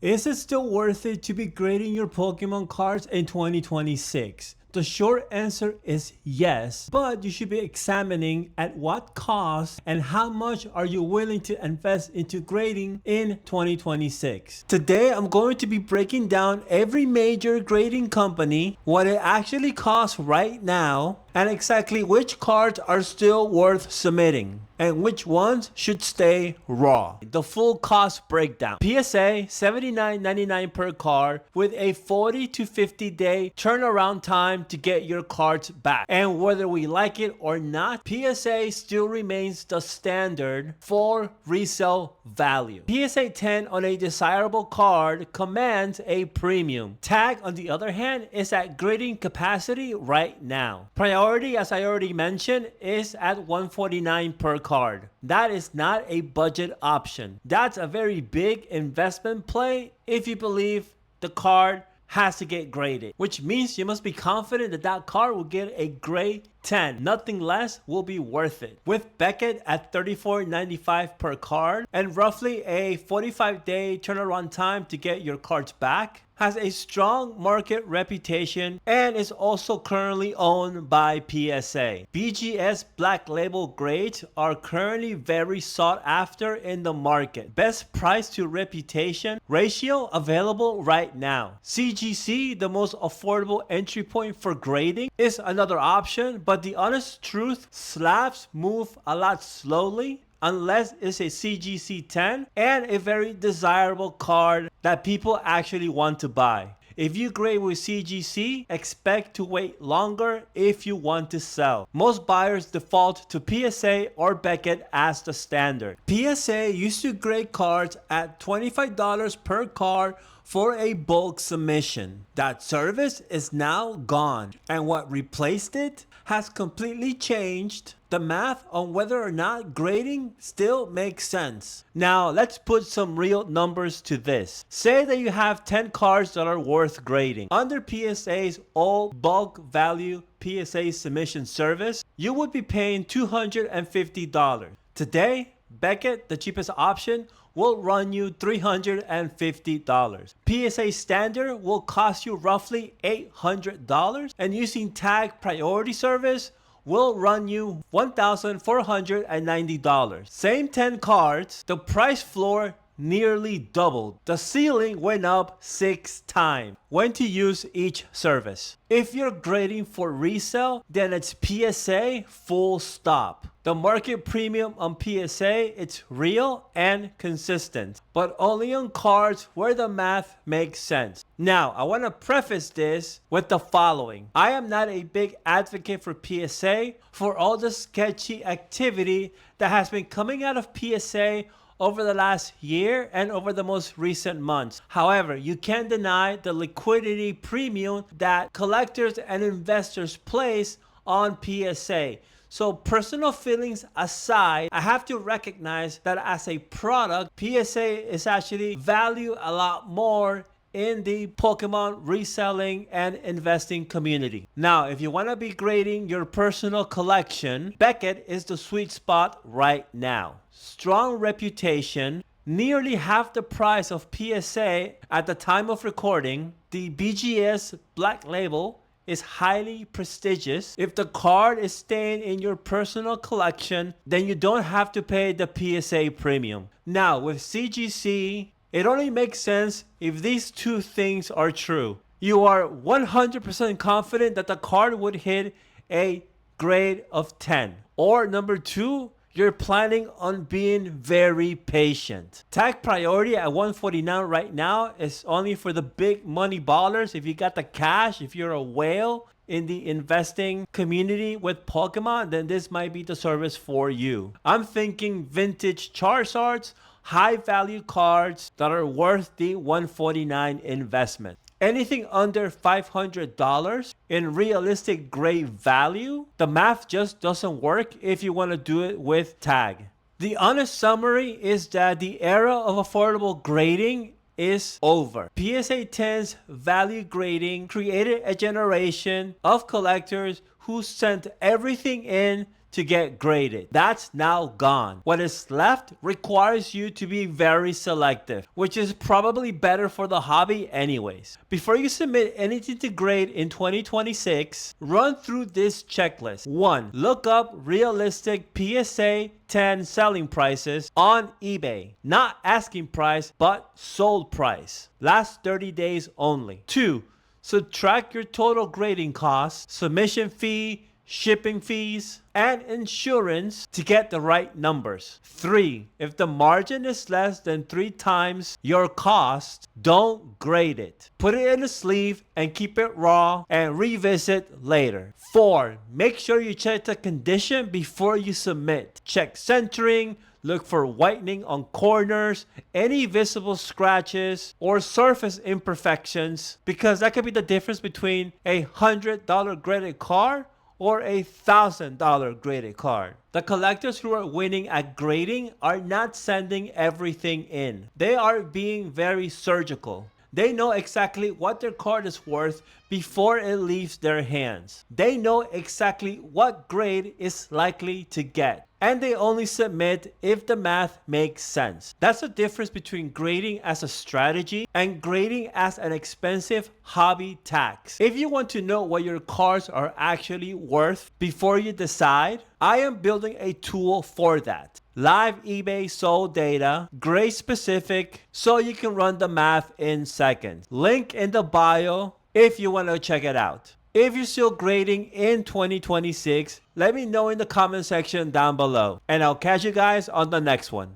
Is it still worth it to be grading your Pokemon cards in 2026? The short answer is yes, but you should be examining at what cost and how much are you willing to invest into grading in 2026. Today, I'm going to be breaking down every major grading company, what it actually costs right now, and exactly which cards are still worth submitting and which ones should stay raw. The full cost breakdown. PSA $79.99 per card with a 40 to 50 day turnaround time to get your cards back. And whether we like it or not, PSA still remains the standard for resale value. PSA 10 on a desirable card commands a premium. Tag, on the other hand, is at grading capacity right now. Priority, as I already mentioned, is at $149 per card. That is not a budget option. That's a very big investment play if you believe the card has to get graded, which means you must be confident that that card will get a grade 10. Nothing less will be worth it. With Beckett at $34.95 per card and roughly a 45-day turnaround time to get your cards back, has a strong market reputation and is also currently owned by PSA. BGS Black Label grades are currently very sought after in the market. Best price to reputation ratio available right now. CGC, the most affordable entry point for grading, is another option, but the honest truth, slabs move a lot slowly unless it's a CGC 10 and a very desirable card that people actually want to buy. If you grade with CGC, expect to wait longer if you want to sell. Most buyers default to PSA or Beckett as the standard. PSA used to grade cards at $25 per card for a bulk submission. That service is now gone, and what replaced it has completely changed the math on whether or not grading still makes sense. Now, let's put some real numbers to this. Say that you have 10 cards that are worth grading. Under PSA's all bulk value PSA submission service, you would be paying $250. Today, Beckett, the cheapest option, will run you $350. PSA standard will cost you roughly $800, and using tag priority service will run you $1,490. Same 10 cards, the price floor nearly doubled. The ceiling went up 6 times when to use each service. If you're grading for resale, then it's PSA full stop. The market premium on PSA, it's real and consistent, but only on cards where the math makes sense. Now, I want to preface this with the following. I am not a big advocate for PSA for all the sketchy activity that has been coming out of PSA over the last year and over the most recent months. However, you can't deny the liquidity premium that collectors and investors place on PSA. So personal feelings aside, I have to recognize that as a product, PSA is actually valued a lot more in the Pokemon reselling and investing community. Now, if you want to be grading your personal collection, Beckett is the sweet spot right now. Strong reputation, nearly half the price of PSA at the time of recording. The BGS Black Label is highly prestigious. If the card is staying in your personal collection, then you don't have to pay the PSA premium. Now, with CGC, it only makes sense if these two things are true. You are 100% confident that the card would hit a grade of 10. Or number 2, you're planning on being very patient. Tag priority at $149 right now is only for the big money ballers. If you got the cash, if you're a whale in the investing community with Pokemon, then this might be the service for you. I'm thinking vintage Charizards, high value cards that are worth the $149 investment. Anything under $500 in realistic grade value, the math just doesn't work if you want to do it with tag. The honest summary is that the era of affordable grading is over. PSA 10's value grading created a generation of collectors who sent everything in to get graded. That's now gone. What is left requires you to be very selective, which is probably better for the hobby anyways. Before you submit anything to grade in 2026, run through this checklist. 1. Look up realistic PSA 10 selling prices on eBay. Not asking price, but sold price. Last 30 days only. 2. Subtract your total grading costs, submission fee, shipping fees, and insurance to get the right numbers. 3. If the margin is less than 3 times your cost, don't grade it. Put it in a sleeve and keep it raw and revisit later. 4. Make sure you check the condition before you submit. Check centering, look for whitening on corners, any visible scratches or surface imperfections, because that could be the difference between a $100 graded car or a $1,000 graded card. The collectors who are winning at grading are not sending everything in. They are being very surgical. They know exactly what their card is worth before it leaves their hands. They know exactly what grade is likely to get. And they only submit if the math makes sense. That's the difference between grading as a strategy and grading as an expensive hobby tax. If you want to know what your cards are actually worth before you decide, I am building a tool for that. Live eBay sold data, grade specific, so you can run the math in seconds. Link in the bio if you want to check it out. If you're still grading in 2026, let me know in the comment section down below. And I'll catch you guys on the next one.